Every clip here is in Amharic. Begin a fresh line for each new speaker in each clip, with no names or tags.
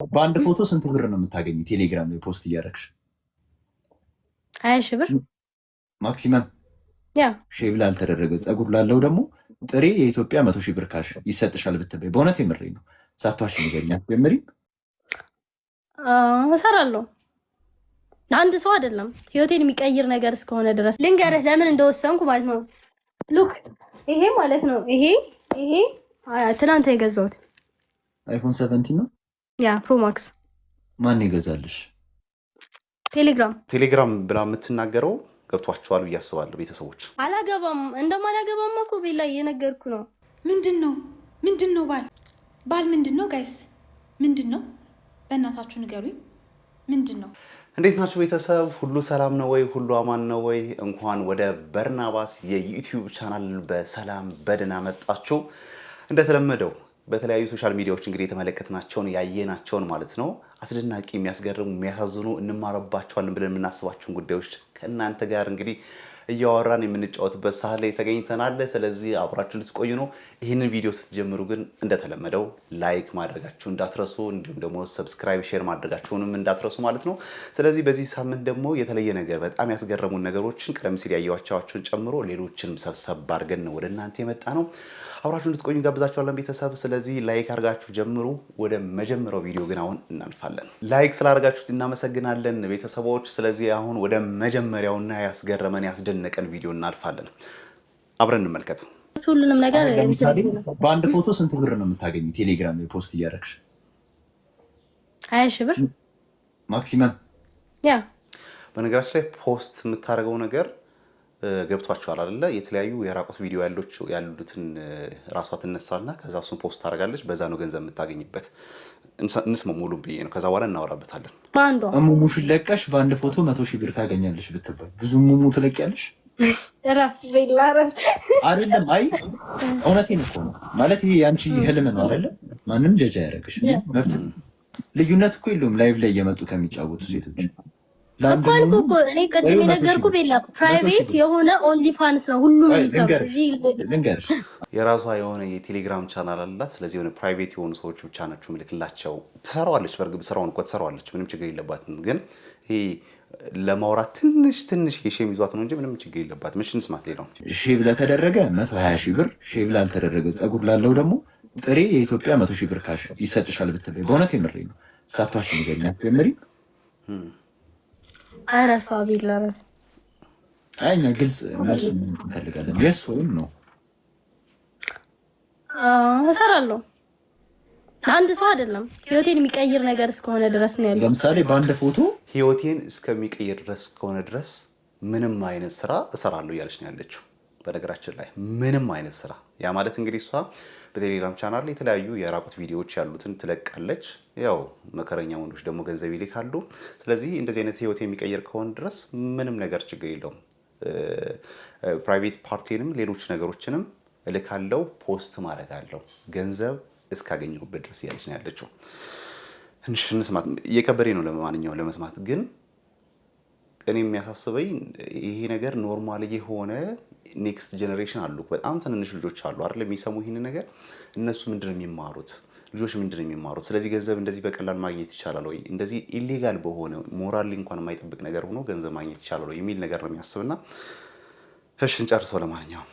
በአንድ ፎቶ ስንት ብር ነው የምታገኙ? ቴሌግራም ላይ ፖስት እያደረግሽ
20 ሺህ ብር
ማክሲመም።
ያ
ሼቭ ላልተደረገ ፀጉር ላለው ደግሞ ጥሬ የኢትዮጵያ 100 ሺህ ብር ካሽ ይሰጥሻል ብትበይ በእውነት የምሬኝ ነው። ሳቷሽ ንገሪኝ። አትጀምሪም?
እሰራለሁ። አንድ ሰው አይደለም ህይወቴን የሚቀይር ነገር እስከሆነ ድረስ ልንገርህ ለምን እንደወሰንኩ ማለት ነው። ሉክ ይሄ ማለት ነው ይሄ ትናንት የገዛሁት
አይፎን 17 ነው።
ያ ፕሮ ማክስ።
ማን ይገዛልሽ?
ቴሌግራም ብላ የምትናገረው ገብቷቸዋል ብዬ አስባለሁ። ቤተሰቦች
አላገባም እንደማላገባም እኮ ቤላ እየነገርኩ ነው።
ምንድን ነው ባል ምንድን ነው ጋይስ? ምንድን ነው በእናታችሁ ንገሩኝ። ምንድን ነው?
እንዴት ናችሁ ቤተሰብ? ሁሉ ሰላም ነው ወይ? ሁሉ አማን ነው ወይ? እንኳን ወደ በርናባስ የዩቲዩብ ቻናል በሰላም በደህና መጣችሁ። እንደተለመደው በተለያዩ ሶሻል ሚዲያዎች እንግዲህ የተመለከትናቸውን ያየናቸውን ማለት ነው አስደናቂ፣ የሚያስገርሙ፣ የሚያሳዝኑ እንማረባቸዋለን ብለን የምናስባቸውን ጉዳዮች ከእናንተ ጋር እንግዲህ እያወራን የምንጫወትበት ሰዓት ላይ ተገኝተናል። ስለዚህ አብራችሁ ልትቆዩ ነው። ይህንን ቪዲዮ ስትጀምሩ ግን እንደተለመደው ላይክ ማድረጋችሁ እንዳትረሱ፣ እንዲሁም ደግሞ ሰብስክራይብ፣ ሼር ማድረጋችሁንም እንዳትረሱ ማለት ነው። ስለዚህ በዚህ ሳምንት ደግሞ የተለየ ነገር በጣም ያስገረሙን ነገሮችን ቀደም ሲል ያየኋቸውን ጨምሮ ሌሎችንም ሰብሰብ አድርገን ነው ወደ እናንተ የመጣ ነው። አብራችሁ እንድትቆዩ ጋብዛችኋለን ቤተሰብ። ስለዚህ ላይክ አድርጋችሁ ጀምሩ። ወደ መጀመሪያው ቪዲዮ ግን አሁን እናልፋለን። ላይክ ስላደርጋችሁት እናመሰግናለን ቤተሰቦች። ስለዚህ አሁን ወደ መጀመሪያውና ያስገረመን ያስደነቀን ቪዲዮ እናልፋለን። አብረን እንመልከት።
ሁሉንም ነገር
ለምሳሌ በአንድ ፎቶ ስንት ብር ነው የምታገኙ? ቴሌግራም ላይ ፖስት እያደረግሽ
20 ሺህ ብር
ማክሲመም።
ያ
በነገራችን ላይ ፖስት የምታደርገው ነገር ገብቷቸዋል አይደለ? የተለያዩ የራቆት ቪዲዮ ያሉትን ራሷ ትነሳና ከዛ እሱን ፖስት ታደርጋለች። በዛ ነው ገንዘብ የምታገኝበት። እንስማ ሙሉ ብዬ ነው፣ ከዛ በኋላ እናወራበታለን።
እሙሙሽን ለቀሽ በአንድ ፎቶ 100 ሺህ ብር ታገኛለሽ ብትባል ብዙ እሙሙ ትለቂያለሽ? አይደለም። አይ እውነቴን እኮ ነው ማለት ይሄ ያንቺ ህልም ነው አይደለ? ማንም ጀጃ ያደረግሽ መብት። ልዩነት እኮ የለውም ላይቭ ላይ እየመጡ ከሚጫወቱ ሴቶች
እኮ እኔ ቅድም የነገርኩህ ቤላ ፕራይቬት የሆነ ኦንሊ ፋንስ ነው ሁሉም የሚሰሩት። እዚህ
ልንገርሽ
የራሷ የሆነ የቴሌግራም ቻናል አላት። ስለዚህ የሆነ ፕራይቬት የሆኑ ሰዎች ብቻ ናቸው ምልክላቸው። ትሰራዋለች፣ በእርግጥ ስራውን እኮ ትሰራዋለች፣ ምንም ችግር የለባትም። ግን ይሄ ለማውራት ትንሽ የሼም ይዟት ነው እንጂ ምንም ችግር የለባትም። እሺ እንስማት። ሌላው
ሼቭ ለተደረገ 120 ሺህ ብር፣ ሼቭ ላልተደረገ ፀጉር ላለው ደግሞ ጥሬ የኢትዮጵያ 100 ሺህ ብር ካሽ ይሰጥሻል ብትበይ በእውነት የምሬኝ ነው። ሳቷሽ ንገሪኝ። አትጀምሪም?
አረፋ ቢላ
እኛ ግልጽ መልስ እንፈልጋለን። የስ ወይም ነው።
እሰራለሁ። አንድ ሰው አይደለም ህይወቴን የሚቀይር ነገር እስከሆነ ድረስ ነው ያለው።
ለምሳሌ በአንድ ፎቶ
ህይወቴን እስከሚቀይር ድረስ እስከሆነ ድረስ ምንም አይነት ስራ እሰራለሁ እያለች ነው ያለችው። በነገራችን ላይ ምንም አይነት ስራ፣ ያ ማለት እንግዲህ እሷ በቴሌግራም ቻናል ላይ የተለያዩ የራቁት ቪዲዮዎች ያሉትን ትለቃለች። ያው መከረኛ ወንዶች ደግሞ ገንዘብ ይልካሉ። ስለዚህ እንደዚህ አይነት ህይወት የሚቀይር ከሆነ ድረስ ምንም ነገር ችግር የለውም። ፕራይቬት ፓርቲንም ሌሎች ነገሮችንም እልካለው፣ ፖስት ማድረጋለሁ ገንዘብ እስካገኘሁበት ድረስ እያለች ነው ያለችው። ትንሽ እንስማት። እየከበደኝ ነው ለማንኛውም ለመስማት። ግን እኔ የሚያሳስበኝ ይሄ ነገር ኖርማል የሆነ ኔክስት ጀነሬሽን አሉ፣ በጣም ትንንሽ ልጆች አሉ አይደል የሚሰሙ ይሄን ነገር። እነሱ ምንድነው የሚማሩት? ልጆች ምንድነው የሚማሩት? ስለዚህ ገንዘብ እንደዚህ በቀላል ማግኘት ይቻላል ወይ? እንደዚህ ኢሌጋል በሆነ ሞራል እንኳን የማይጠብቅ ነገር ሆኖ ገንዘብ ማግኘት ይቻላል ወይ የሚል ነገር ነው የሚያስብና እሺ እንጨርሰው። ለማንኛውም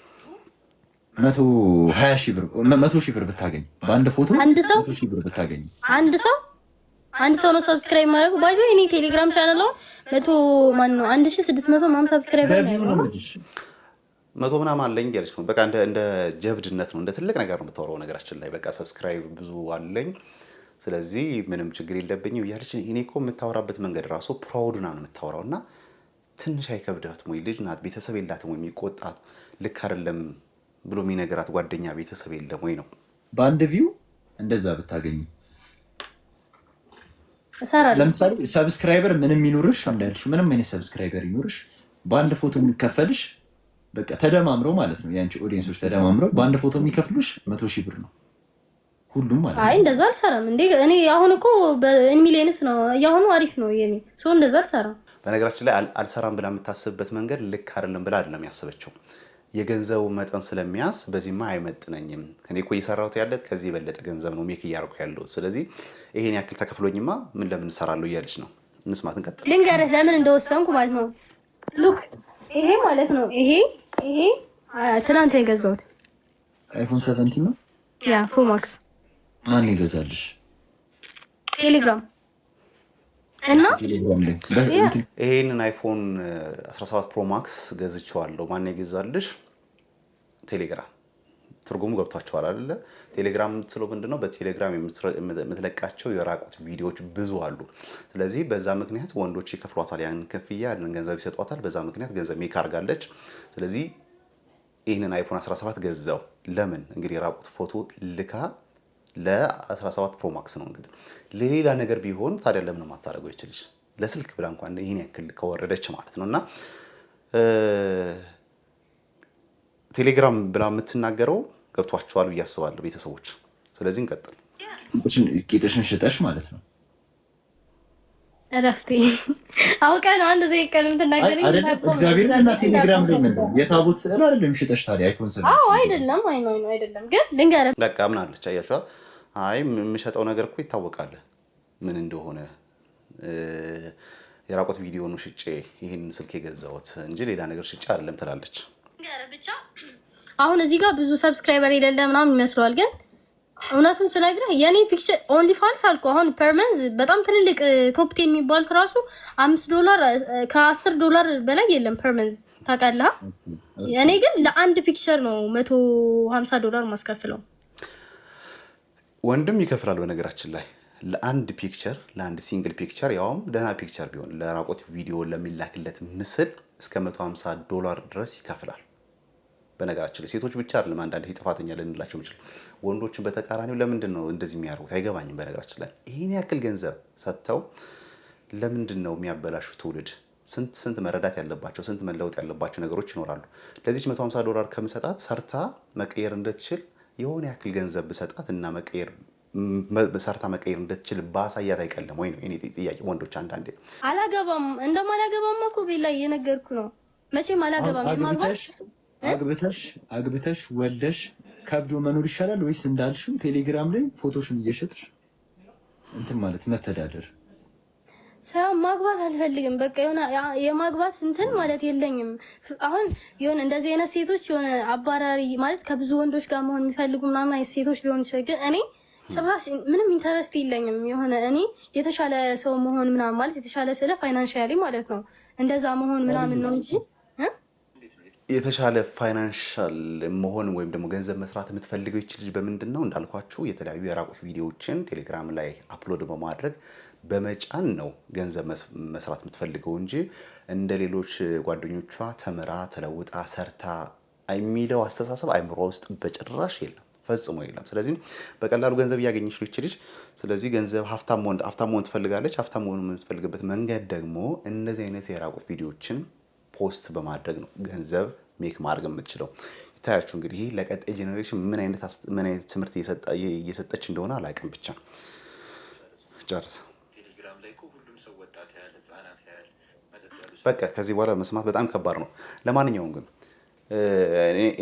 120 ሺህ ብር 100 ሺህ ብር ብታገኝ በአንድ ፎቶ
አንድ ሰው
100 ሺህ ብር ብታገኝ
አንድ ሰው ነው ሰብስክራይብ ማድረጉ። ባይዞ እኔ ቴሌግራም ቻናል ነው 1600 ማም ሰብስክራይብ ነው
መቶ ምናምን አለኝ እያለች ነው። በቃ እንደ ጀብድነት ነው፣ እንደ ትልቅ ነገር ነው የምታወራው። ነገራችን ላይ በቃ ሰብስክራይብ ብዙ አለኝ ስለዚህ ምንም ችግር የለብኝም እያለች። እኔ እኮ የምታወራበት መንገድ ራሱ ፕራውድና ነው የምታወራው። እና ትንሽ አይከብዳትም ወይ? ልጅ ናት፣ ቤተሰብ የላትም ወይ? የሚቆጣት ልክ አይደለም ብሎ የሚነገራት ጓደኛ ቤተሰብ የለም ወይ ነው?
በአንድ ቪው እንደዛ ብታገኝ
እሰራለሁ።
ለምሳሌ ሰብስክራይበር ምንም ይኑርሽ እንዳልሽ ምንም አይነት ሰብስክራይበር ይኑርሽ በአንድ ፎቶ የሚከፈልሽ በቃ ተደማምረው ማለት ነው። ያንቺ ኦዲየንሶች ተደማምረው በአንድ ፎቶ የሚከፍሉሽ 100 ሺህ ብር ነው ሁሉም ማለት ነው።
አይ እንደዛ አልሰራም እንዴ እኔ አሁን እኮ በሚሊየንስ ነው ያሁኑ አሪፍ ነው የኔ ሰው እንደዛ አልሰራም።
በነገራችን ላይ አልሰራም ብላ የምታስብበት መንገድ ልክ አይደለም ብላ አይደለም ያሰበችው። የገንዘቡ መጠን ስለሚያስ በዚህማ አይመጥነኝም። እኔ እኮ እየሰራሁት ያለት ከዚህ የበለጠ ገንዘብ ነው ሜክ እያደረኩ ያለው። ስለዚህ ይሄን ያክል ተከፍሎኝማ ምን ለምን እሰራለሁ እያለች ነው። እንስማት፣ እንቀጥል።
ልንገርህ ለምን እንደወሰንኩ ማለት ነው። ሉክ ይሄ ማለት ነው ይሄ ትናንት የገዛሁት
አይፎን 17 ነው።
ያ ፕሮ ማክስ።
ማን ይገዛልሽ?
ቴሌግራም እና
ይሄንን አይፎን 17 ፕሮ ማክስ ገዝቼዋለሁ። ማን ይገዛልሽ? ቴሌግራም። ትርጉሙ ገብቷቸዋል አይደለ? ቴሌግራም የምትለው ምንድነው? በቴሌግራም የምትለቃቸው የራቁት ቪዲዮዎች ብዙ አሉ። ስለዚህ በዛ ምክንያት ወንዶች ይከፍሏታል፣ ያን ክፍያ ያንን ገንዘብ ይሰጧታል። በዛ ምክንያት ገንዘብ ሜክ አድርጋለች። ስለዚህ ይህንን አይፎን 17 ገዛው። ለምን እንግዲህ የራቁት ፎቶ ልካ ለ17 ፕሮ ማክስ ነው። እንግዲህ ለሌላ ነገር ቢሆን ታዲያ ለምን ማታረገው ይችላል? ለስልክ ብላ እንኳን ይሄን ያክል ከወረደች ማለት ነውና ቴሌግራም ብላ የምትናገረው ገብቷቸዋል ብዬ አስባለሁ ቤተሰቦች። ስለዚህ እንቀጥል።
ቂጥሽን ሽጠሽ ማለት ነው።
እረፍቴ አውቀህ ነው አንድ ዘይ ቀን የምትናገረኝ
እግዚአብሔር እና ቴሌግራም ላይ ምን ነው የታቦት ስዕል አይደለም ሽጠሽ ታዲያ አይፎን ስዕል?
አዎ አይደለም፣ አይ ነው አይደለም። ግን ልንገርህ
በቃ ምን አለች አያችኋል? አይ የምሸጠው ነገር እኮ ይታወቃል ምን እንደሆነ። የራቆት ቪዲዮ ነው ሽጬ ይሄን ስልክ የገዛሁት እንጂ ሌላ ነገር ሽጬ አይደለም ትላለች።
ብቻ አሁን እዚህ ጋር ብዙ ሰብስክራይበር የሌለ ምናምን ይመስለዋል፣ ግን እውነቱን ስነግርህ የኔ ፒክቸር ኦንሊ ፋንስ አልኩ። አሁን ፐርመንዝ በጣም ትልልቅ ቶፕ የሚባሉት ራሱ $5 ከ$10 በላይ የለም ፐርመንዝ ታውቃለህ። እኔ ግን ለአንድ ፒክቸር ነው $150 ማስከፍለው።
ወንድም ይከፍላል በነገራችን ላይ ለአንድ ፒክቸር፣ ለአንድ ሲንግል ፒክቸር፣ ያውም ደህና ፒክቸር ቢሆን ለራቆት ቪዲዮ ለሚላክለት ምስል እስከ $150 ድረስ ይከፍላል። በነገራችን ላይ ሴቶች ብቻ አይደለም አንዳንዴ ጥፋተኛ ልንላቸው እንችላለን። ወንዶችን በተቃራኒው ለምንድን ነው እንደዚህ የሚያደርጉት አይገባኝም። በነገራችን ላይ ይሄን ያክል ገንዘብ ሰጥተው ለምንድን ነው የሚያበላሹ? ትውልድ ስንት መረዳት ያለባቸው ስንት መለወጥ ያለባቸው ነገሮች ይኖራሉ። ለዚች $150 ከምሰጣት ሰርታ መቀየር እንድትችል የሆነ ያክል ገንዘብ ብሰጣት እና ሰርታ መቀየር እንድትችል ባሳያት አይቀልም ወይ ነው የኔ ጥያቄ። ወንዶች አንዳንዴ
አላገባም እንደማላገባም እኮ ቤላ እየነገርኩ ነው። መቼም አላገባም።
አግብተሽ ወልደሽ ከብዶ መኖር ይሻላል ወይስ እንዳልሽው ቴሌግራም ላይ ፎቶሽን እየሸጥሽ እንትን ማለት መተዳደር?
ሰው ማግባት አልፈልግም። በቃ የሆነ የማግባት እንትን ማለት የለኝም። አሁን የሆነ እንደዚህ አይነት ሴቶች የሆነ አባራሪ ማለት ከብዙ ወንዶች ጋር መሆን የሚፈልጉ ምናምን አይነት ሴቶች ሊሆን ይችላል። ግን እኔ ጭራሽ ምንም ኢንተረስት የለኝም። የሆነ እኔ የተሻለ ሰው መሆን ምናምን ማለት የተሻለ ስለ ፋይናንሻሊ ማለት ነው እንደዛ መሆን ምናምን ነው እንጂ
የተሻለ ፋይናንሻል መሆን ወይም ደግሞ ገንዘብ መስራት የምትፈልገው ይች ልጅ በምንድን ነው እንዳልኳችሁ የተለያዩ የራቁት ቪዲዮዎችን ቴሌግራም ላይ አፕሎድ በማድረግ በመጫን ነው ገንዘብ መስራት የምትፈልገው እንጂ እንደ ሌሎች ጓደኞቿ ተምራ ተለውጣ ሰርታ የሚለው አስተሳሰብ አይምሮ ውስጥ በጭራሽ የለም፣ ፈጽሞ የለም። ስለዚህ በቀላሉ ገንዘብ እያገኘች ነው ይች ልጅ። ስለዚህ ገንዘብ ሀብታም መሆን ትፈልጋለች። ሀብታም መሆን የምትፈልግበት መንገድ ደግሞ እነዚህ አይነት የራቁት ቪዲዮዎችን ፖስት በማድረግ ነው ገንዘብ ሜክ ማድረግ የምትችለው። ይታያችሁ እንግዲህ ለቀጣይ ጄኔሬሽን ምን አይነት ትምህርት እየሰጠች እንደሆነ አላውቅም። ብቻ ጨርሰ በቃ ከዚህ በኋላ መስማት በጣም ከባድ ነው። ለማንኛውም ግን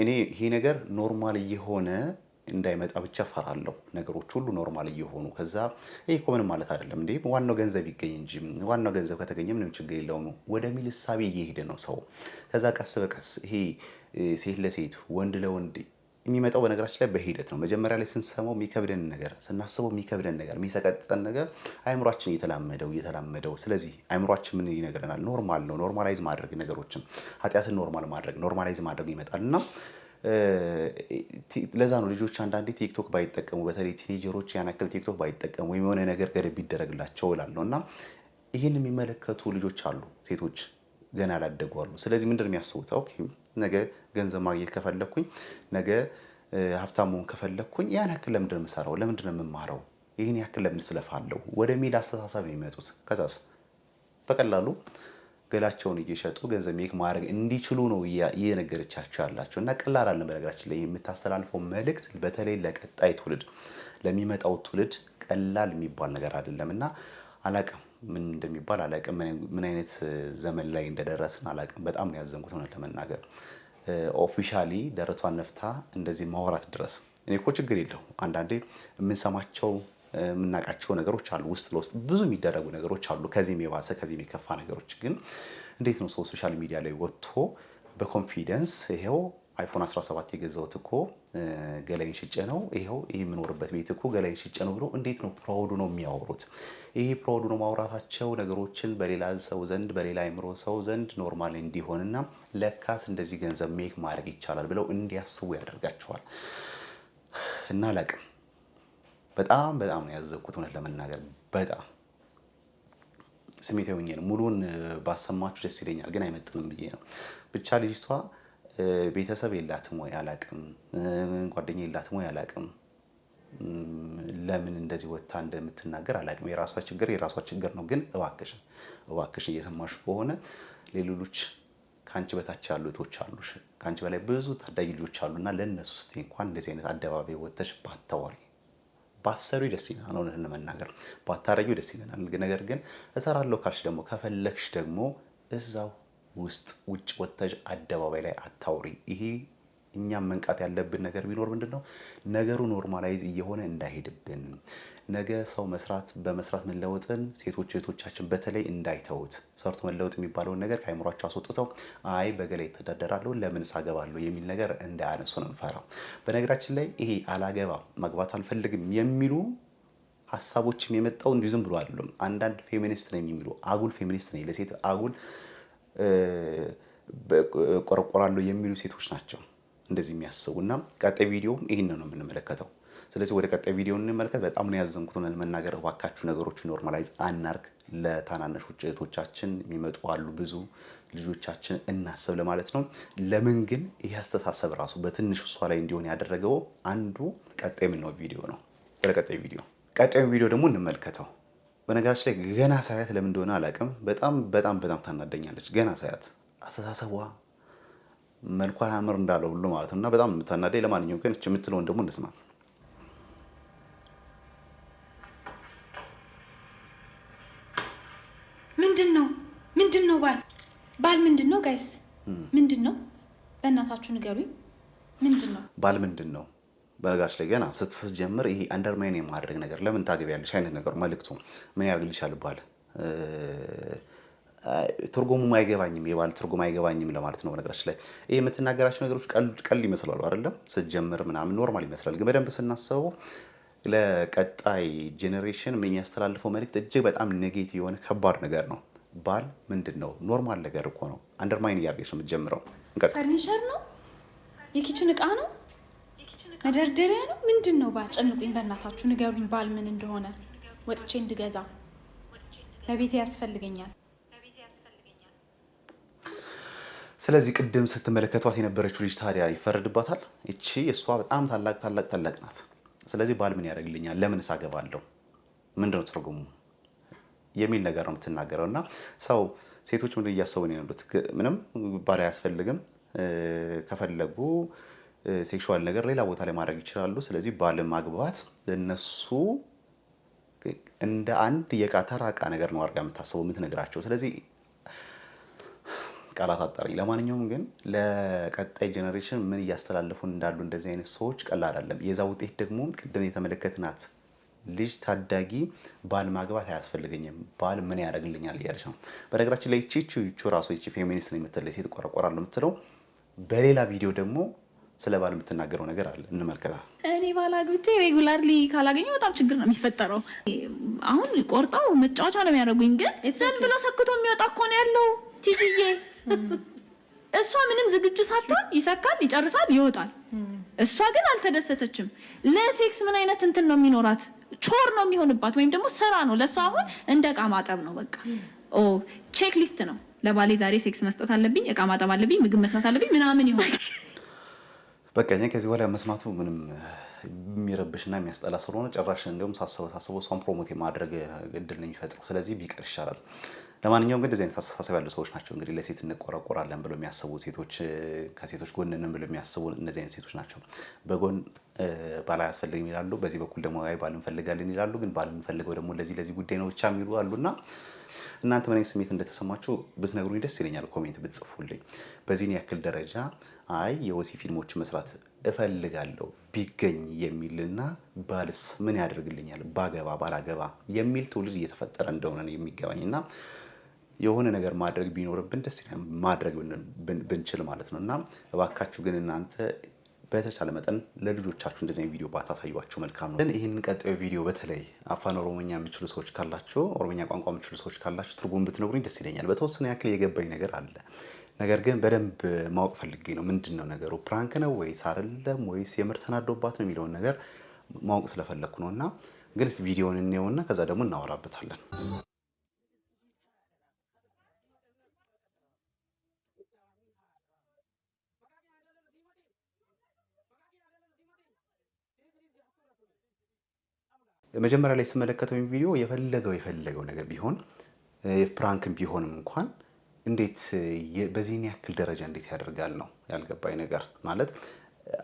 እኔ ይሄ ነገር ኖርማል እየሆነ እንዳይመጣ ብቻ ፈራለሁ። ነገሮች ሁሉ ኖርማል እየሆኑ ከዛ ይሄ እኮ ምንም ማለት አይደለም እንዴ ዋናው ገንዘብ ይገኝ እንጂ ዋናው ገንዘብ ከተገኘ ምንም ችግር የለውም ወደሚል እሳቤ እየሄደ ነው ሰው። ከዛ ቀስ በቀስ ይሄ ሴት ለሴት ወንድ ለወንድ የሚመጣው በነገራችን ላይ በሂደት ነው። መጀመሪያ ላይ ስንሰማው የሚከብደን ነገር፣ ስናስበው የሚከብደን ነገር፣ የሚሰቀጥጠን ነገር አይምሯችን እየተላመደው ስለዚህ አይምሯችን ምን ይነግረናል? ኖርማል ነው። ኖርማላይዝ ማድረግ ነገሮችን ኃጢአትን ኖርማላይዝ ማድረግ ይመጣልና ለዛ ነው ልጆች አንዳንዴ ቲክቶክ ባይጠቀሙ በተለይ ቲኔጀሮች ያን ያክል ቲክቶክ ባይጠቀሙ ወይም የሆነ ነገር ገደብ ቢደረግላቸው እላለሁ። እና ይህን የሚመለከቱ ልጆች አሉ፣ ሴቶች ገና ያላደጉ አሉ። ስለዚህ ምንድን ነው የሚያስቡት? ኦኬ ነገ ገንዘብ ማግኘት ከፈለኩኝ፣ ነገ ሀብታም መሆን ከፈለኩኝ ያን ያክል ለምንድን ነው የምሰራው? ለምንድን ነው የምማረው? ይህን ያክል ለምን ስለፋለሁ ወደሚል አስተሳሰብ የሚመጡት። ከዛስ በቀላሉ ገላቸውን እየሸጡ ገንዘብ ሜክ ማድረግ እንዲችሉ ነው እየነገረቻቸው ያላቸው። እና ቀላል አለ በነገራችን ላይ የምታስተላልፈው መልእክት በተለይ ለቀጣይ ትውልድ ለሚመጣው ትውልድ ቀላል የሚባል ነገር አይደለም። እና አላቅም ምን እንደሚባል አላቅም፣ ምን አይነት ዘመን ላይ እንደደረስን አላቅም። በጣም ነው ያዘንኩት ሆነ ለመናገር። ኦፊሻሊ ደረቷን ነፍታ እንደዚህ ማውራት ድረስ እኔ እኮ ችግር የለው። አንዳንዴ የምንሰማቸው የምናውቃቸው ነገሮች አሉ፣ ውስጥ ለውስጥ ብዙ የሚደረጉ ነገሮች አሉ፣ ከዚህም የባሰ ከዚህም የከፋ ነገሮች። ግን እንዴት ነው ሰው ሶሻል ሚዲያ ላይ ወጥቶ በኮንፊደንስ ይሄው አይፎን 17 የገዛሁት እኮ ገላይን ሽጬ ነው፣ ይሄው ይሄ የምኖርበት ቤት እኮ ገላይን ሽጬ ነው ብሎ እንዴት ነው ፕራውድ ነው የሚያወሩት? ይሄ ፕራውድ ነው ማውራታቸው ነገሮችን በሌላ ሰው ዘንድ በሌላ አይምሮ ሰው ዘንድ ኖርማል እንዲሆንና ለካስ እንደዚህ ገንዘብ ሜክ ማድረግ ይቻላል ብለው እንዲያስቡ ያደርጋቸዋል። እና አላቅም በጣም ነው ያዘብኩት እውነት ለመናገር በጣም ስሜታዊ ሆኜ ነው። ሙሉን ባሰማችሁ ደስ ይለኛል፣ ግን አይመጥንም ብዬ ነው። ብቻ ልጅቷ ቤተሰብ የላትም ወይ አላቅም፣ ጓደኛ የላትም ወይ አላቅም፣ ለምን እንደዚህ ወጥታ እንደምትናገር አላቅም። የራሷ ችግር ነው። ግን እባክሽ እየሰማሽ ከሆነ ሌሎች ከአንቺ በታች ያሉ እህቶች አሉሽ፣ ከአንቺ በላይ ብዙ ታዳጊ ልጆች አሉና ለእነሱ እስቲ እንኳን እንደዚህ አይነት አደባባይ ወጥተሽ ባታወሪ ባሰሩ ደስ ይለናል። እውነት ለመናገር ባታረጊው ደስ ይለናል። ነገር ግን እሰራለሁ ካልሽ ደግሞ ከፈለግሽ ደግሞ እዛው ውጭ ወጥተሽ አደባባይ ላይ አታውሪ። ይሄ እኛም መንቃት ያለብን ነገር ቢኖር ምንድነው ነገሩ ኖርማላይዝ እየሆነ እንዳይሄድብን፣ ነገ ሰው በመስራት መለወጥን ሴቶች እህቶቻችን በተለይ እንዳይተውት፣ ሰርቶ መለወጥ የሚባለውን ነገር ከአይምሯቸው አስወጥተው አይ በገላይ ተዳደራለሁ ለምን ሳገባለሁ የሚል ነገር እንዳያነሱ ነው የምፈራው። በነገራችን ላይ ይሄ አላገባ ማግባት አልፈልግም የሚሉ ሀሳቦችም የመጣው እንዲሁ ዝም ብሎ አይደለም። አንዳንድ ፌሚኒስት ነው የሚሉ አጉል ፌሚኒስት ነው ለሴት አጉል ቆረቆራለሁ የሚሉ ሴቶች ናቸው እንደዚህ የሚያስቡና ቀጣይ ቪዲዮ ይሄን ነው የምንመለከተው። ስለዚህ ወደ ቀጣይ ቪዲዮ እንመለከት። በጣም ነው ያዘንኩት ነው ለመናገር። እባካችሁ ነገሮች ኖርማላይዝ አናርግ። ለታናናሾች እህቶቻችን የሚመጡ አሉ ብዙ ልጆቻችን እናስብ ለማለት ነው። ለምን ግን ይሄ አስተሳሰብ ራሱ በትንሹ እሷ ላይ እንዲሆን ያደረገው አንዱ ቀጣይ ምን ነው ቪዲዮ ነው። ወደ ቀጣይ ቪዲዮ ደግሞ እንመልከተው። በነገራችን ላይ ገና ሳያት ለምን እንደሆነ አላውቅም፣ በጣም ታናደኛለች። ገና ሳያት አስተሳሰቧ መልኳ ያምር እንዳለው ሁሉ ማለት ነውና በጣም የምታናደኝ። ለማንኛውም ግን እቺ የምትለውን ደግሞ እንስማት።
ምንድነው ባል ምንድነው? ጋይስ ምንድነው? በእናታችሁ ንገሩኝ። ምንድነው ባል? ምንድነው?
በነገራችን ላይ ገና ስትጀምር ይሄ አንደርማይን የማድረግ ነገር ለምን ታገቢያለሽ አይነት ነገር መልክቱ ምን ያደርግልሻል? ባል ትርጉሙ አይገባኝም፣ የባል ትርጉም አይገባኝም ለማለት ነው። በነገራችን ላይ ይሄ የምትናገራቸው ነገሮች ቀል ይመስላሉ አይደለም? ስትጀምር ምናምን ኖርማል ይመስላል፣ ግን በደንብ ስናስበው ለቀጣይ ጄኔሬሽን የሚያስተላልፈው መልእክት እጅግ በጣም ኔጌቲቭ የሆነ ከባድ ነገር ነው። ባል ምንድነው? ኖርማል ነገር እኮ ነው። አንደርማይን እያደረገች ነው የምትጀምረው።
ፈርኒቸር ነው? የኪችን እቃ ነው? መደርደሪያ ነው? ምንድነው ባል? ጨንቁኝ በእናታችሁ ንገሩኝ፣ ባል ምን እንደሆነ ወጥቼ እንድገዛ ለቤቴ ያስፈልገኛል።
ስለዚህ ቅድም ስትመለከቷት የነበረችው ልጅ ታዲያ ይፈረድባታል? እቺ እሷ በጣም ታላቅ ናት። ስለዚህ ባል ምን ያደርግልኛል? ለምን ሳገባለሁ? ምንድነው ትርጉሙ የሚል ነገር ነው የምትናገረው። እና ሰው ሴቶች ምን እያሰቡ ነው ያሉት? ምንም ባል አያስፈልግም፣ ከፈለጉ ሴክሹዋል ነገር ሌላ ቦታ ላይ ማድረግ ይችላሉ። ስለዚህ ባል ማግባት ለነሱ እንደ አንድ የቃተራ ዕቃ ነገር ነው አድርጋ የምታስበው የምትነግራቸው። ስለዚህ ቃላት አጣሪ። ለማንኛውም ግን ለቀጣይ ጄኔሬሽን ምን እያስተላለፉ እንዳሉ እንደዚህ አይነት ሰዎች ቀላል አይደለም። የዛ ውጤት ደግሞ ቅድም የተመለከትናት ልጅ ታዳጊ ባል ማግባት አያስፈልገኝም፣ ባል ምን ያደርግልኛል እያለች ነው። በነገራችን ላይ ይቺ ራሱ ይቺ ፌሚኒስት ነው የምትለው ሴት ቆረቆራለሁ የምትለው በሌላ ቪዲዮ ደግሞ ስለ ባል የምትናገረው ነገር አለ፣ እንመልከታል።
እኔ ባል አግብቼ ሬጉላርሊ ካላገኘው በጣም ችግር ነው የሚፈጠረው። አሁን ቆርጠው መጫወቻ ነው የሚያደርጉኝ፣ ግን ዝም ብሎ ሰክቶ የሚወጣ እኮ ነው ያለው። ቲጂዬ እሷ ምንም ዝግጁ ሳትሆን ይሰካል፣ ይጨርሳል፣ ይወጣል። እሷ ግን አልተደሰተችም። ለሴክስ ምን አይነት እንትን ነው የሚኖራት? ቾር ነው የሚሆንባት፣ ወይም ደግሞ ስራ ነው ለእሷ። አሁን እንደ እቃ ማጠብ ነው በቃ። ቼክ ሊስት ነው። ለባሌ ዛሬ ሴክስ መስጠት አለብኝ፣ እቃ ማጠብ አለብኝ፣ ምግብ መስራት አለብኝ ምናምን ይሆናል።
በቃ ከዚህ በኋላ መስማቱ ምንም የሚረብሽና የሚያስጠላ ስለሆነ ጭራሽ እንደውም ሳስበው እሷን ፕሮሞት የማድረግ እድል ነው የሚፈጥረው። ስለዚህ ቢቀር ይሻላል። ለማንኛውም ግን እንደዚህ አይነት አስተሳሰብ ያሉ ሰዎች ናቸው እንግዲህ ለሴት እንቆረቆራለን ብለው የሚያስቡ ሴቶች፣ ከሴቶች ጎንንም ብለው የሚያስቡ እነዚህ አይነት ሴቶች ናቸው። በጎን ባላ ያስፈልግም ይላሉ በዚህ በኩል ደግሞ አይ ባል እንፈልጋለን ይላሉ ግን ባል እንፈልገው ደግሞ ለዚህ ጉዳይ ነው ብቻ የሚሉ አሉና እናንተ ምን ስሜት እንደተሰማችሁ ብትነግሩኝ ደስ ይለኛል ኮሜንት ብትጽፉልኝ በዚህ ያክል ደረጃ አይ የወሲ ፊልሞች መስራት እፈልጋለሁ ቢገኝ የሚልና ባልስ ምን ያደርግልኛል ባገባ ባላገባ የሚል ትውልድ እየተፈጠረ እንደሆነ ነው የሚገባኝና የሆነ ነገር ማድረግ ቢኖርብን ደስ ይላል ማድረግ ብንችል ማለት ነውና እባካችሁ ግን እናንተ በተቻለ መጠን ለልጆቻችሁ እንደዚህ ቪዲዮ ባታሳዩዋቸው መልካም ነው። ይሄን ቀጣዩ ቪዲዮ በተለይ አፋን ኦሮሞኛ የምትችሉ ሰዎች ካላችሁ ኦሮሞኛ ቋንቋ የምትችሉ ሰዎች ካላችሁ ትርጉም ብትነግሩኝ ደስ ይለኛል። በተወሰነ ያክል የገባኝ ነገር አለ። ነገር ግን በደንብ ማወቅ ፈልጌ ነው ምንድነው ነገሩ ፕራንክ ነው ወይስ አይደለም ወይስ የምር ተናዶባት ነው የሚለው ነገር ማወቅ ስለፈለኩ ነውና ግን ቪዲዮውን እንየውና ከዛ ደግሞ እናወራበታለን። መጀመሪያ ላይ ስመለከተው ቪዲዮ የፈለገው ነገር ቢሆን ፕራንክም ቢሆንም እንኳን እንዴት በዚህ ያክል ደረጃ እንዴት ያደርጋል ነው ያልገባኝ ነገር ማለት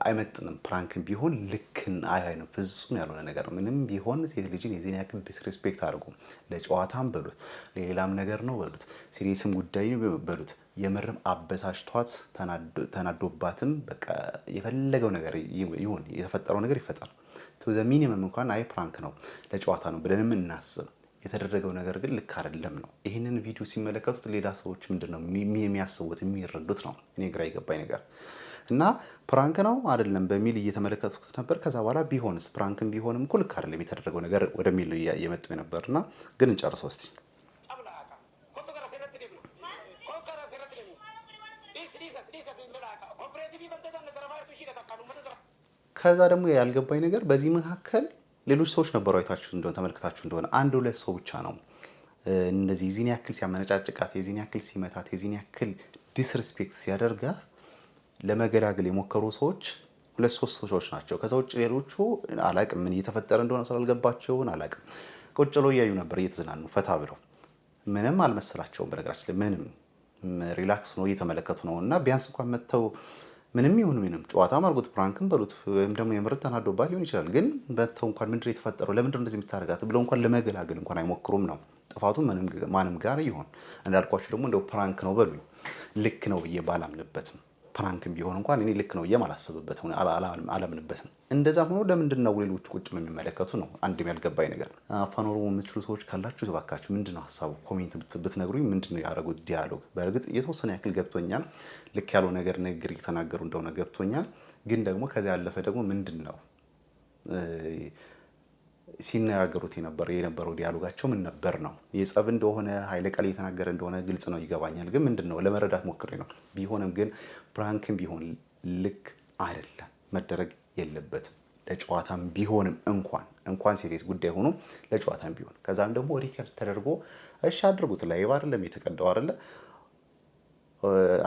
አይመጥንም ፕራንክም ቢሆን ልክን አይሆንም ፍጹም ያልሆነ ነገር ምንም ቢሆን ሴት ልጅን የዚህ ያክል ዲስሪስፔክት አድርጉ ለጨዋታም በሉት ሌላም ነገር ነው በሉት ሲሪየስም ጉዳይ በሉት የምርም አበሳጭቷት ተናዶባትም በቃ የፈለገው ነገር ይሁን የተፈጠረው ነገር ይፈጠር to the minimum እንኳን አይ ፕራንክ ነው ለጨዋታ ነው ብለንም እናስብ የተደረገው ነገር ግን ልክ አይደለም ነው ይሄንን ቪዲዮ ሲመለከቱት ሌላ ሰዎች ምንድነው የሚያስቡት የሚረዱት ነው እኔ ግራ ይገባኝ ነገር እና ፕራንክ ነው አይደለም በሚል እየተመለከቱት ነበር ከዛ በኋላ ቢሆንስ ፕራንክም ቢሆንም እኮ ልክ አይደለም የተደረገው ነገር ወደሚል እየመጡ ነበርና ግን እንጨርሰው እስቲ ከዛ ደግሞ ያልገባኝ ነገር በዚህ መካከል ሌሎች ሰዎች ነበሩ አይታችሁ እንደሆነ ተመልክታችሁ እንደሆነ አንድ ሁለት ሰው ብቻ ነው እንደዚህ ዚን ያክል ሲያመነጫጭቃት የዚን ያክል ሲመታት የዚን ያክል ዲስሪስፔክት ሲያደርጋት ለመገላገል የሞከሩ ሰዎች ሁለት ሶስት ሰዎች ናቸው ከዛ ውጭ ሌሎቹ አላቅም ምን እየተፈጠረ እንደሆነ ስላልገባቸው አላቅም ቁጭ ብለው ያዩ ነበር እየተዝናኑ ፈታ ብለው ምንም አልመሰላቸውም በነገራችን ላይ ምንም ሪላክስ ነው እየተመለከቱ ነውና ቢያንስ እንኳን መተው ምንም ይሁን ጨዋታ ማርጉት ፕራንክም በሉት ወይም ደግሞ የምር ተናዶባት ሊሆን ይችላል ግን በተው እንኳን ምንድነው የተፈጠረው ለምንድነው እንደዚህ የምታረጋት ብለው እንኳን ለመገላገል እንኳን አይሞክሩም ነው ጥፋቱ ማንም ጋር ይሆን እንዳልኳችሁ ደግሞ እንደው ፕራንክ ነው በሉኝ ልክ ነው ብዬ ባላምንበትም ፕራንክም ቢሆን እንኳን እኔ ልክ ነው የማላስብበት አላምንበትም እንደዛ ሆኖ ለምንድነው ሌሎች ቁጭ ነው የሚመለከቱ ነው አንድም ያልገባኝ ነገር አፋን ኦሮሞ የምትችሉ ሰዎች ካላችሁ ተባካችሁ ምንድነው ሐሳቡ ኮሜንት ብትነግሩኝ ምንድነው ያደረጉት ዲያሎግ በእርግጥ የተወሰነ ያክል ገብቶኛል ልክ ያለው ነገር ንግግር እየተናገሩ እንደሆነ ገብቶኛል ግን ደግሞ ከዛ ያለፈ ደግሞ ምንድነው ሲነጋገሩት የነበረው ዲያሎጋቸው ምን ነበር ነው የጸብ እንደሆነ ኃይለ ቃል እየተናገረ እንደሆነ ግልጽ ነው ይገባኛል ግን ምንድነው ለመረዳት ሞክሬ ነው ቢሆንም ግን ፕራንክም ቢሆን ልክ አይደለም መደረግ የለበትም ለጨዋታም ቢሆንም እንኳን ሲሪየስ ጉዳይ ሆኖ ለጨዋታም ቢሆን ከዛም ደግሞ ሪከርድ ተደርጎ እሺ አድርጉት ላይቭ አይደለም የተቀዳው አይደለ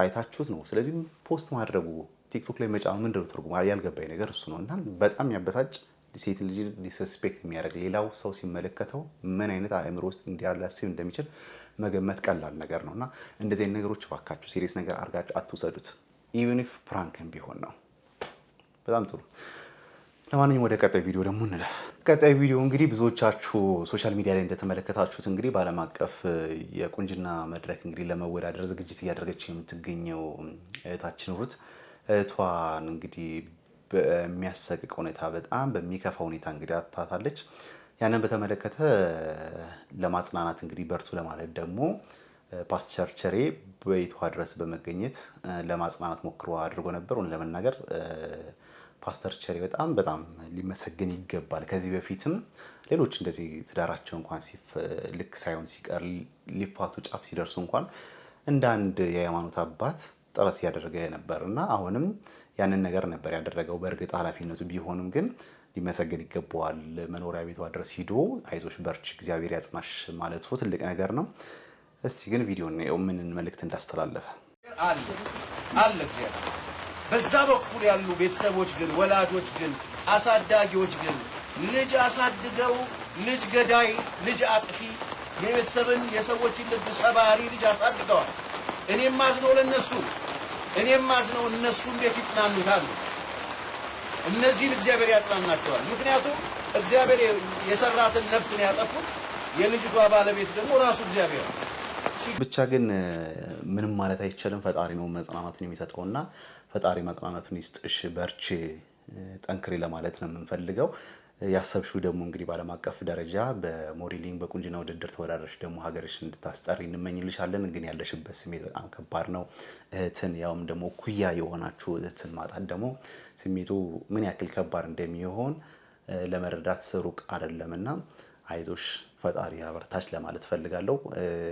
አይታችሁት ነው ስለዚህ ፖስት ማድረጉ ቲክቶክ ላይ መጫኑ ምንድነው ትርጉም ያልገባኝ ነገር እሱ ነውና በጣም ያበሳጭ ሴት ልጅ ዲስሪስፔክት የሚያደርግ ሌላው ሰው ሲመለከተው ምን አይነት አእምሮ ውስጥ እንዲያላስብ እንደሚችል መገመት ቀላል ነገር ነውና እንደዚህ አይነት ነገሮች ባካችሁ ሲሪየስ ነገር አድርጋችሁ አትውሰዱት ኢቭን ኢፍ ፕራንክም ቢሆን ነው በጣም ጥሩ ለማንኛውም ወደ ቀጣይ ቪዲዮ ደግሞ እንለፍ ቀጣይ ቪዲዮ እንግዲህ ብዙዎቻችሁ ሶሻል ሚዲያ ላይ እንደተመለከታችሁት እንግዲህ በዓለም አቀፍ የቁንጅና መድረክ እንግዲህ ለመወዳደር ዝግጅት እያደረገች የምትገኘው እህታችን ሩት እህቷን እንግዲህ በሚያሰቅቅ ሁኔታ በጣም በሚከፋ ሁኔታ እንግዲህ አታታለች ያንን በተመለከተ ለማጽናናት እንግዲህ በርቱ ለማለት ደግሞ ፓስተር ቸሬ በይቷ ድረስ በመገኘት ለማጽናናት ሞክሮ አድርጎ ነበር ለመናገር ፓስተር ቸሬ በጣም ሊመሰገን ይገባል ከዚህ በፊትም ሌሎች እንደዚህ ትዳራቸው እንኳን ልክ ሳይሆን ሲቀር ሊፋቱ ጫፍ ሲደርሱ እንኳን እንደ አንድ የሃይማኖት አባት ጥረት ያደረገ ነበርና አሁንም ያንን ነገር ነበር ያደረገው በእርግጥ ኃላፊነቱ ቢሆንም ግን ሊመሰገን ይገባዋል መኖሪያ ቤቷ ድረስ ሄዶ አይዞሽ በርቺ እግዚአብሔር ያጽናሽ ማለቱ ትልቅ ነገር ነው እስቲ ግን ቪዲዮ ነው ምን መልእክት እንዳስተላለፈ
አለ እግዚአብሔር በዛ በኩል ያሉ ቤተሰቦች ግን ወላጆች ግን አሳዳጊዎች ግን ልጅ አሳድገው ልጅ ገዳይ ልጅ አጥፊ የቤተሰብን የሰዎችን ልብ ሰባሪ ልጅ አሳድገዋል እኔም ማዝነው ለነሱ እኔም ማዝነው እነሱ እንዴት ይጽናኑታል እነዚህን እግዚአብሔር ያጽናናቸዋል። ምክንያቱም እግዚአብሔር የሰራትን ነፍስ ነው ያጠፉት። የልጅቷ ባለቤት ደግሞ ራሱ እግዚአብሔር ነው።
ብቻ ግን ምንም ማለት አይቻልም። ፈጣሪ ነው መጽናናቱን የሚሰጠውና ፈጣሪ መጽናናቱን ይስጥሽ፣ በርቺ፣ ጠንክሪ ለማለት ነው የምንፈልገው። ያሰብሽው ደግሞ እንግዲህ በዓለም አቀፍ ደረጃ በሞዴሊንግ በቁንጅና ውድድር ተወዳድረሽ ደግሞ ሀገርሽ እንድታስጠሪ እንመኝልሻለን። ግን ያለሽበት ስሜት በጣም ከባድ ነው። እህትን ያውም ደግሞ ኩያ የሆናችሁ እህትን ማጣት ደግሞ ስሜቱ ምን ያክል ከባድ እንደሚሆን ለመረዳት ሩቅ አይደለምና አይዞሽ፣ ፈጣሪ ያበርታች ለማለት ፈልጋለሁ።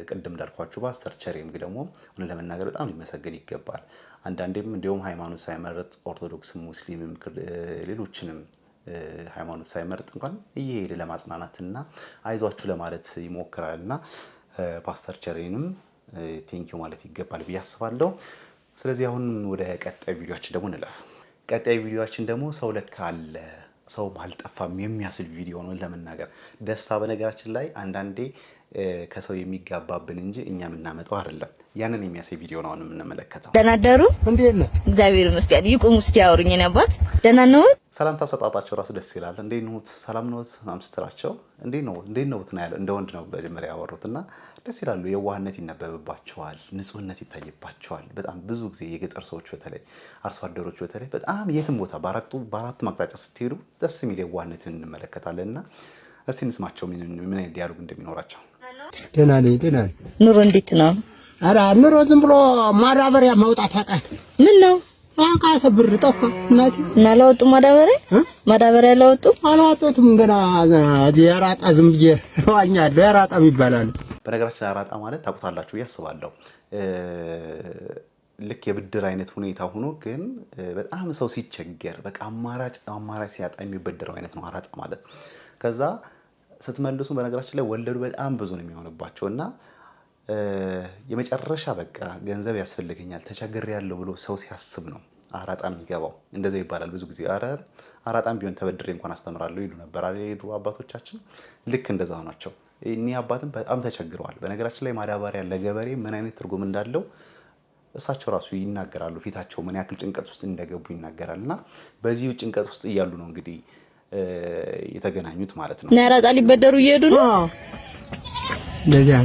ቅድም እንዳልኳችሁ ፓስተር ቸሬም ደግሞ ሆነ ለመናገር በጣም ሊመሰገን ይገባል። አንዳንዴም እንዲሁም ሃይማኖት ሳይመርጥ ኦርቶዶክስም ሙስሊምም ሌሎችንም ሃይማኖት ሳይመርጥ እንኳን እየሄደ ለማጽናናትና አይዟችሁ ለማለት ይሞክራልና ፓስተር ቸሬንም ቴንኪዩ ማለት ይገባል ብዬ አስባለሁ። ስለዚህ አሁን ወደ ቀጣይ ቪዲዮአችን ደግሞ እንለፍ። ቀጣይ ቪዲዮአችን ደግሞ ሰው ለካ አለ ሰው አልጠፋም የሚያስብል ቪዲዮ ነው። ለመናገር ደስታ በነገራችን ላይ አንዳንዴ ከሰው የሚጋባብን እንጂ እኛ የምናመጣው አይደለም። ያንን የሚያሳይ ቪዲዮ ነው የምንመለከተው።
ደህና አደሩ? እንዴት ነህ? እግዚአብሔር ይመስገን። ይቁም እስኪ ያወሩኝ ነው አባት። ደህና ነው?
ሰላምታ ሰጣጣቸው ራሱ ደስ ይላል። እንዴት ነው? ሰላም ነው? አምስተራቸው እንዴት ነው ነው ያለው። እንደ ወንድ ነው በመጀመሪያ ያወሩትና ደስ ይላሉ። የዋህነት ይነበብባቸዋል፣ ንጹህነት ይታይባቸዋል። በጣም ብዙ ጊዜ የገጠር ሰዎች በተለይ አርሶ አደሮች በተለይ በጣም የትም ቦታ በአራቱ አቅጣጫ ስትሄዱ ደስ የሚል የዋህነትን እንመለከታለንና እስቲ እንስማቸው ምን አይነት ዲያሎግ እንደሚኖራቸው።
ደህና ነኝ።
ኑሮ እንዴት ነው?
ኧረ ኑሮ ዝም ብሎ ማዳበሪያ ማውጣት አቃት።
ምን ነው
አቃት? ብር ጠፋ እናቴ።
እና ላወጡ ማዳበሪያ ላወጡ
አላወጡትም ገና። እዚህ ያራጣ ዝም ብዬ ዋኛለሁ። ያራጣም ይባላል።
በነገራችን ያራጣ ማለት ታውቁታላችሁ ብዬ አስባለሁ። ልክ የብድር አይነት ሁኔታ ሆኖ ግን በጣም ሰው ሲቸገር በቃ አማራጭ ሲያጣ የሚበደረው አይነት ነው አራጣ ማለት። ከዛ ስትመልሱ በነገራችን ላይ ወለዱ በጣም ብዙ ነው የሚሆንባቸው እና የመጨረሻ በቃ ገንዘብ ያስፈልገኛል ተቸግሬያለሁ ብሎ ሰው ሲያስብ ነው አራጣ የሚገባው። እንደዛ ይባላል ብዙ ጊዜ። አራጣም ቢሆን ተበድሬ እንኳን አስተምራለሁ ይሉ ነበር አይደል አባቶቻችን። ልክ እንደዛ ናቸው። እኒህ አባትም በጣም ተቸግረዋል። በነገራችን ላይ ማዳበሪያ ለገበሬ ምን አይነት ትርጉም እንዳለው እሳቸው ራሱ ይናገራሉ። ፊታቸው ምን ያክል ጭንቀት ውስጥ እንደገቡ ይናገራልና በዚህ ጭንቀት ውስጥ እያሉ ነው እንግዲህ የተገናኙት ማለት ነው።
ናራጣ ሊበደሩ እየሄዱ ነው።
ለዚያ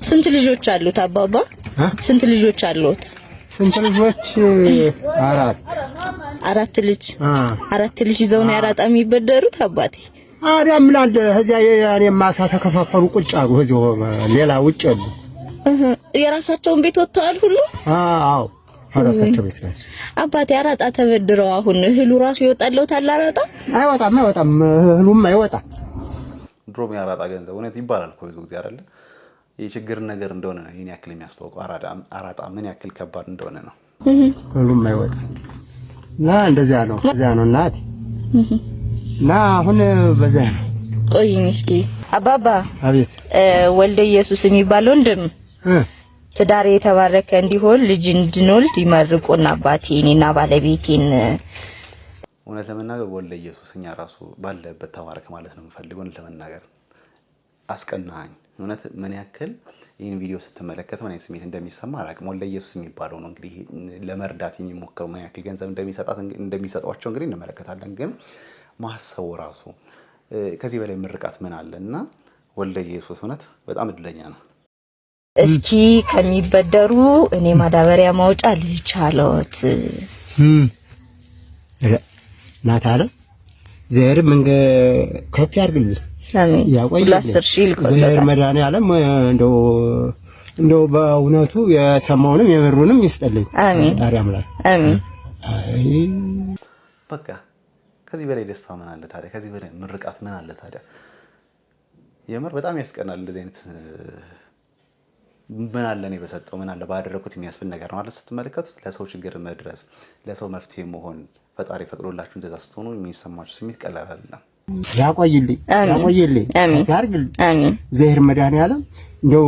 ስንት ልጆች አሉት አባባ? ስንት ልጆች አሉት?
ስንት ልጆች?
አራት ልጅ። አራት ልጅ ይዘው ነው ያራጣ የሚበደሩት አባቴ።
አሪያ ምን አለ እዚያ የኔ ማሳ ተከፋፈሉ ቁጭ አሉ። እዚሁ ሌላ ውጭ አሉ።
የራሳቸውን ቤት ወጥተዋል ሁሉ?
አዎ ራሳቸው ቤት ናቸው
አባቴ። አራጣ ተበድረው አሁን እህሉ ራሱ ይወጣለው ታላራጣ?
አይወጣም እህሉም አይወጣም።
ድሮም ያራጣ ገንዘብ እውነት ይባላል እኮ ብዙ ጊዜ አይደለ? የችግር ነገር እንደሆነ ነው ይሄን ያክል የሚያስተዋውቀው። አራጣ ምን ያክል ከባድ እንደሆነ ነው።
እህሉም አይወጣም እና እንደዚያ ነው እናቴ። እና አሁን በዛ ነው።
ቆይኝ እስኪ አባባ።
አቤት።
ወልደ ኢየሱስ የሚባለው ወንድም ትዳሬ የተባረከ እንዲሆን ልጅ እንድንወልድ ይመርቁና አባቴ እኔና ባለቤቴን።
እውነት ለመናገር ወልደ ኢየሱስ እኛ ራሱ ባለበት ተባረከ ማለት ነው የምፈልገው። ለመናገር አስቀናኝ። እውነት ምን ያክል ይህን ቪዲዮ ስትመለከት ምን አይነት ስሜት እንደሚሰማ አላውቅም። ወልደ ኢየሱስ የሚባለው ነው እንግዲህ ለመርዳት የሚሞክረው ምን ያክል ገንዘብ እንደሚሰጧቸው እንግዲህ እንመለከታለን። ግን ማሰቡ ራሱ ከዚህ በላይ ምርቃት ምን አለና ወልደ ኢየሱስ እውነት በጣም እድለኛ ነው።
እስኪ ከሚበደሩ እኔ ማዳበሪያ ማውጫ ልቻሎት
ናታለ ዘር መንገ ከፍ ያርግልኝ።
አሜን።
ያቆይልኝ። ዘር መድኃኒዓለም እንደው በእውነቱ የሰማውንም የምሩንም ይስጥልኝ።
አሜን።
ታዲያ አምላክ
አሜን።
በቃ ከዚህ በላይ ደስታ ምን አለ ታዲያ? ከዚህ በላይ ምርቃት ምን አለ ታዲያ? የምር በጣም ያስቀናል። እንደዚህ አይነት ምን አለ እኔ በሰጠው ምን አለ ባደረኩት የሚያስብል ነገር ነው አይደል? ስትመለከቱት ለሰው ችግር መድረስ፣ ለሰው መፍትሄ መሆን ፈጣሪ ፈቅዶላችሁ እንደዛ ስትሆኑ የሚሰማችሁ ስሜት ቀላል አይደለም። ያቆይልኝ ያርግልኝ።
አሜን።
ዘር መድኃኒዓለም እንደው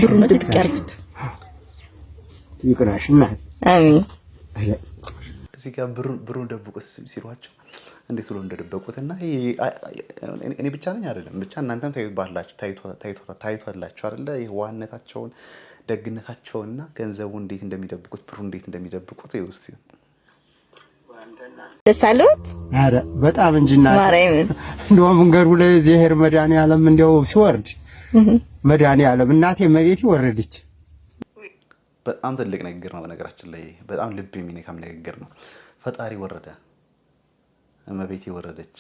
ብሩን ትቀርቡት
ይቅናሽና።
አሜን።
እዚህ ጋር ብሩን ደብቁ ሲሏቸው እንዴት ብሎ እንደደበቁትና እኔ ብቻ ነኝ አይደለም ብቻ እናንተም ታይቷላችሁ አይደለ? ይሄ ዋህነታቸውን ደግነታቸውና ገንዘቡ እንዴት እንደሚደብቁት ብሩ እንዴት እንደሚደብቁት ይውስቲ
ደሳሉት
አረ በጣም እንጂና እንደው መንገሩ ላይ ዘሄር መድኃኒዓለም እንደው ሲወርድ መድኃኒዓለም እናቴ መቤት ወረደች።
በጣም ትልቅ ንግግር ነው። በነገራችን ላይ በጣም ልብ የሚነካም ንግግር ነው። ፈጣሪ ወረደ እመቤቴ ወረደች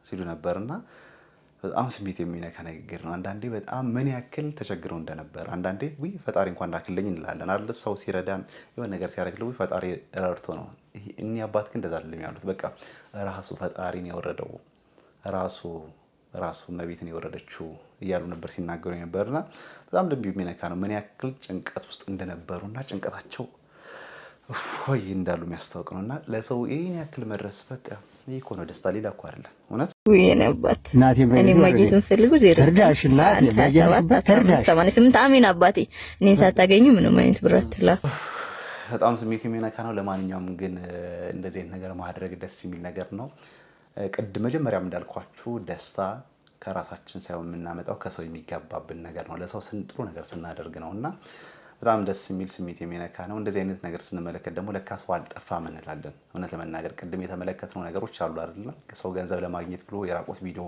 ሲሉ ነበርና በጣም ስሜት የሚነካ ንግግር ነው። አንዳንዴ በጣም ምን ያክል ተቸግረው እንደነበር አንዳንዴ ወይ ፈጣሪ እንኳን ላክልኝ እንላለን አይደል? ሰው ሲረዳን የሆነ ነገር ሲያደርግልኝ ፈጣሪ ረድቶ ነው። እኔ አባት ግን እንደዛ አይደለም ያሉት። በቃ ራሱ ፈጣሪ ነው የወረደው ራሱ እመቤትን የወረደችው እያሉ ነበር ሲናገሩ የነበርና በጣም ልብ የሚነካ ነው። ምን ያክል ጭንቀት ውስጥ እንደነበሩና ጭንቀታቸው ወይ እንዳሉ የሚያስታውቅ ነውና ለሰው ይሄን ያክል መድረስ በቃ ይሄ እኮ ነው ደስታ፣ ሌላ እኮ አይደለም። እውነት
ወይኔባት እኔ ማግኘት የምፈልጉ ዜሮ
ተርዳሽ እናቴ ተርዳሽ
88 አሜን አባቴ እኔን ሳታገኙ ምንም አይነት ብር አትላኩ።
በጣም ስሜት የሚነካ ነው። ለማንኛውም ግን እንደዚህ አይነት ነገር ማድረግ ደስ የሚል ነገር ነው። ቅድም መጀመሪያም እንዳልኳችሁ ደስታ ከራሳችን ሳይሆን የምናመጣው ከሰው የሚጋባብን ነገር ነው። ለሰው ጥሩ ነገር ስናደርግ ነውና በጣም ደስ የሚል ስሜት የሚነካ ነው። እንደዚህ አይነት ነገር ስንመለከት ደግሞ ለካ ሰው አልጠፋም እንላለን። እውነት ለመናገር ቅድም የተመለከትነው ነገሮች አሉ አይደል? ሰው ገንዘብ ለማግኘት ብሎ የራቆት ቪዲዮ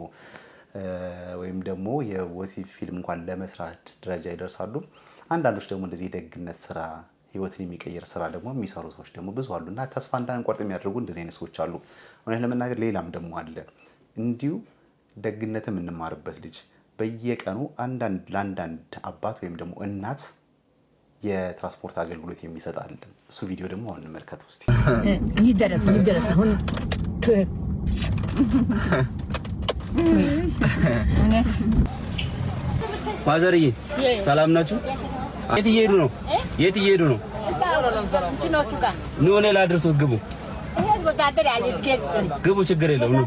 ወይም ደግሞ የወሲብ ፊልም እንኳን ለመስራት ደረጃ ይደርሳሉ። አንዳንዶች ደግሞ እንደዚህ የደግነት ስራ ህይወትን የሚቀየር ስራ ደግሞ የሚሰሩ ሰዎች ደግሞ ብዙ አሉና ተስፋ እንዳንቆርጥ የሚያደርጉ እንደዚህ አይነት ሰዎች አሉ። እውነት ለመናገር ሌላም ደግሞ አለ እንዲሁ ደግነትም እንማርበት ልጅ በየቀኑ ለአንዳንድ አባት ወይም ደግሞ እናት የትራንስፖርት አገልግሎት የሚሰጥ አለ። እሱ ቪዲዮ ደግሞ አሁን እንመልከት ውስጥ
ይደረስ አሁን
ማዘርዬ ሰላም ናችሁ? የት እየሄዱ ነው? ኑ እኔ ላድርሶት ግቡ። ግቡ ችግር የለውም ነው።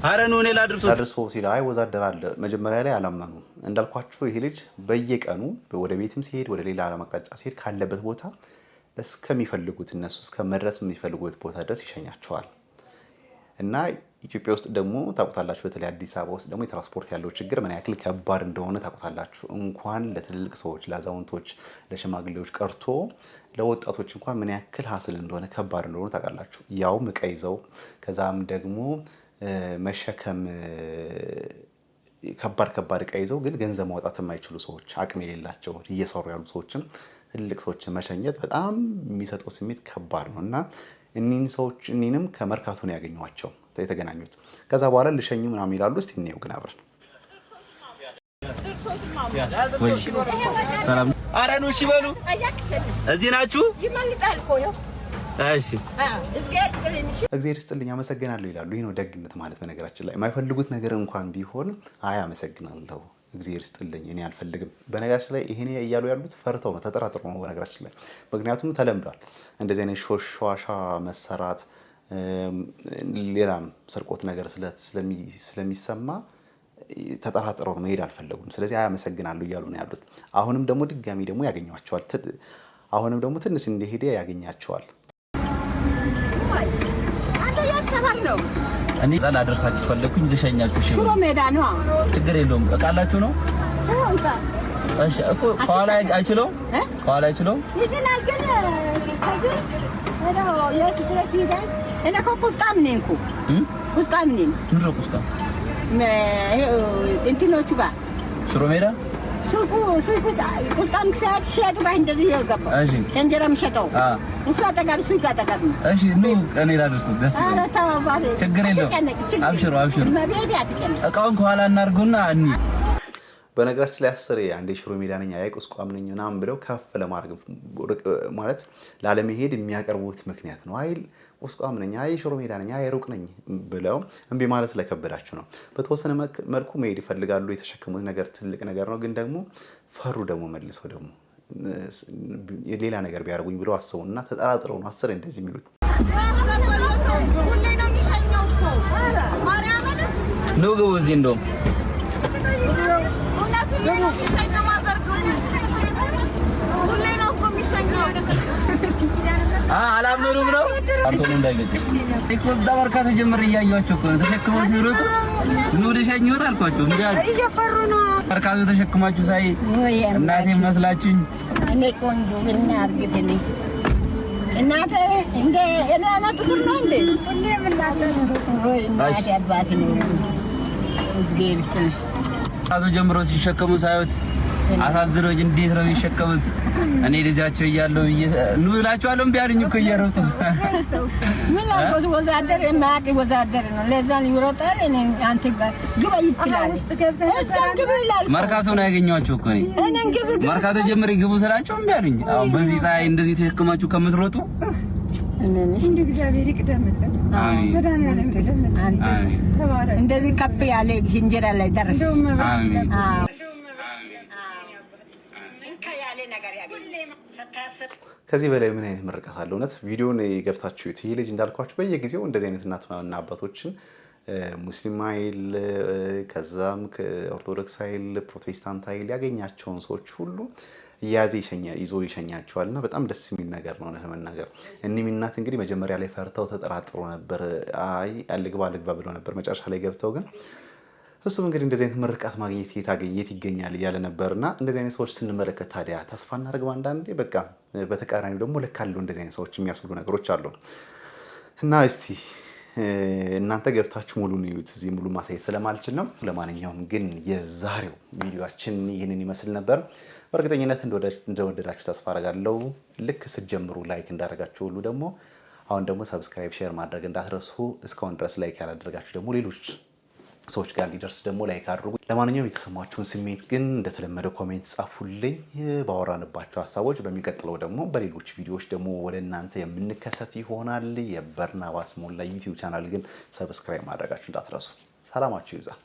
አረ ኑ እኔ ላድርሶ
ሲል አይ ወዛደር አለ። መጀመሪያ ላይ አላመኑ እንዳልኳችሁ ይሄ ልጅ በየቀኑ ወደ ቤትም ሲሄድ ወደ ሌላ አቅጣጫ ሲሄድ ካለበት ቦታ እስከሚፈልጉት እነሱ እስከመድረስ የሚፈልጉት ቦታ ድረስ ይሸኛቸዋል። እና ኢትዮጵያ ውስጥ ደግሞ ታውቁታላችሁ፣ በተለይ አዲስ አበባ ውስጥ ደግሞ የትራንስፖርት ያለው ችግር ምን ያክል ከባድ እንደሆነ ታውቁታላችሁ። እንኳን ለትልልቅ ሰዎች፣ ለአዛውንቶች፣ ለሽማግሌዎች ቀርቶ ለወጣቶች እንኳን ምን ያክል ሀስል እንደሆነ ከባድ እንደሆነ ታውቃላችሁ። ያውም ዕቃ ይዘው ከዛም ደግሞ መሸከም ከባድ ዕቃ ይዘው ግን ገንዘብ ማውጣት የማይችሉ ሰዎች፣ አቅም የሌላቸው እየሰሩ ያሉ ሰዎችን ትልልቅ ሰዎችን መሸኘት በጣም የሚሰጠው ስሜት ከባድ ነው እና እኒንም ከመርካቶ ነው ያገኟቸው የተገናኙት። ከዛ በኋላ ልሸኝ ምናምን ይላሉ። እስቲ እንየው ግን አብረን።
ኧረ ኑ እሺ በሉ። እዚህ ናችሁ? እሺ
እግዚአብሔር ይስጥልኝ አመሰግናለሁ ይላሉ። ይሄ ነው ደግነት ማለት። በነገራችን ላይ የማይፈልጉት ነገር እንኳን ቢሆን አይ አመሰግናለሁ እግዚአብሔር ይስጥልኝ እኔ አልፈልግም። በነገራችን ላይ ይሄን እያሉ ያሉት ፈርተው ነው፣ ተጠራጥረው ነው በነገራችን ላይ። ምክንያቱም ተለምዷል እንደዚህ አይነት ሾሻሻ መሰራት፣ ሌላም ስርቆት ነገር ስለሚሰማ ተጠራጥረው መሄድ አልፈለጉም። ስለዚህ አመሰግናለሁ እያሉ ነው ያሉት። አሁንም ደግሞ ድጋሚ ደግሞ ያገኟቸዋል። አሁንም ደግሞ ትንሽ እንደሄደ ያገኛቸዋል።
እኔ ዛላ አደረሳችሁ ፈለኩኝ ልሸኛችሁ። እሺ ሽሮ ሜዳ ነው ችግር የለውም። እቃላችሁ ነው እሺ እኮ ኋላ አይችለው ይችላል ግን እኔ ቁስቃም ነኝ ምንድነው ቁስቃም
እንትኖቹ ጋር
ሽሮ ሜዳ
ሱቁ ቁስቃም ሰዓት ሸጥ ባይ እንደዚህ ይገባ እንጀራ የምሸጠው እሱ አጠገብ ሱቅ አጠገብ ነው።
እሺ ኑ እኔ ላድርስ ደስ ይላል። ችግር የለውም። አብሽሩ እቃውን ከኋላ እናርጉና እኒ
በነገራችን ላይ አስሬ አንዴ ሽሮ ሜዳ ነኝ አይ ቁስቋም ነኝ ምናምን ብለው ከፍ ለማድረግ ማለት ላለመሄድ የሚያቀርቡት ምክንያት ነው። አይ ቁስቋም ነኝ አይ ሽሮ ሜዳ ነኝ አይ ሩቅ ነኝ ብለው እምቢ ማለት ስለከበዳቸው ነው። በተወሰነ መልኩ መሄድ ይፈልጋሉ። የተሸከሙት ነገር ትልቅ ነገር ነው። ግን ደግሞ ፈሩ። ደግሞ መልሰው ደግሞ ሌላ ነገር ቢያደርጉኝ ብለው አስበውና ተጠራጥረው ነው አስሬ እንደዚህ የሚሉት።
ነው ግቡ እዚህ እንደውም አላመኑም ነው አንተን እንዳይገጭ እኮ ዳርካተ ጀምር እያያችሁ እኮ ተሸክመው ሲሮጡ ነው ደሻኝው አልኳቸው እንዴ እየፈሩ ነው ዳርካተ ተሸክማችሁ ሳይ እናቴ መስላችሁኝ
እኔ ቆንጆ እና አርግተኝ እናቴ እንደ እናት ሁሉ እንደ ሁሌም እናቴ ወይ እናቴ አባቴ ነው እዝጌልስል
አቶ ጀምሮ ሲሸከሙ ሳይወት አሳዝኖኝ እንዴት ነው የሚሸከሙት እኔ ልጃቸው እያለው ኑ እላቸዋለሁ እምቢ አሉኝ እኮ እየሮጡ
ምን አልኩት ወዛደር የማያውቅ ወዛደር ነው ለዛን ይሮጣል እኔ አንተ ጋር ግባ ይችላል ውስጥ ገብተህ
መርካቶ ነው ያገኘኋቸው እኮ እኔ መርካቶ ጀምሬ ግቡ ስላቸው እምቢ አሉኝ አሁን በዚህ ፀሐይ እንደዚህ ተሸክማችሁ ከምትሮጡ
እንደ እግዚአብሔር ይቅደምልን አሜን መድኃኒዓለም ይቅደምልን አሜን ተባረክ እንደዚህ ከፍ ያለ እንጀራ ላይ ደረስ አሜን
ከዚህ በላይ ምን አይነት ምርቃት አለ? እውነት ቪዲዮን ገብታችሁ ይሄ ልጅ እንዳልኳችሁ በየጊዜው እንደዚህ አይነት እናትና አባቶችን ሙስሊም ኃይል ከዛም ከኦርቶዶክስ ኃይል ፕሮቴስታንት ኃይል ያገኛቸውን ሰዎች ሁሉ ይዞ ይሸኛቸዋል እና በጣም ደስ የሚል ነገር ነው ለመናገር። እኒም እናት እንግዲህ መጀመሪያ ላይ ፈርተው ተጠራጥሮ ነበር። አይ አልግባ ብለው ነበር። መጨረሻ ላይ ገብተው ግን እሱም እንግዲህ እንደዚህ አይነት ምርቃት ማግኘት የት ይገኛል እያለ ነበርና እንደዚህ አይነት ሰዎች ስንመለከት ታዲያ ተስፋ እናደርግ አንዳንዴ በቃ በተቃራኒው ደግሞ ልክ አለው እንደዚህ አይነት ሰዎች የሚያስብሉ ነገሮች አሉ እና እስቲ እናንተ ገብታችሁ ሙሉ ነው እዚህ ሙሉ ማሳየት ስለማልችል ነው። ለማንኛውም ግን የዛሬው ቪዲዮአችን ይህንን ይመስል ነበር። በእርግጠኝነት እንደወደዳችሁ ተስፋ አደርጋለሁ። ልክ ስትጀምሩ ላይክ እንዳደረጋችሁ ሁሉ ደግሞ አሁን ደግሞ ሰብስክራይብ ሼር ማድረግ እንዳትረሱ። እስካሁን ድረስ ላይክ ያላደረጋችሁ ደግሞ ሌሎች ሰዎች ጋር ሊደርስ ደግሞ ላይክ አድርጉ። ለማንኛውም የተሰማችሁን ስሜት ግን እንደተለመደው ኮሜንት ጻፉልኝ። ባወራንባቸው ሀሳቦች በሚቀጥለው ደግሞ በሌሎች ቪዲዮዎች ደግሞ ወደ እናንተ የምንከሰት ይሆናል። የበርናባስ ሞላ ዩቲዩብ ቻናል ግን ሰብስክራይብ ማድረጋችሁ እንዳትረሱ። ሰላማችሁ ይብዛ።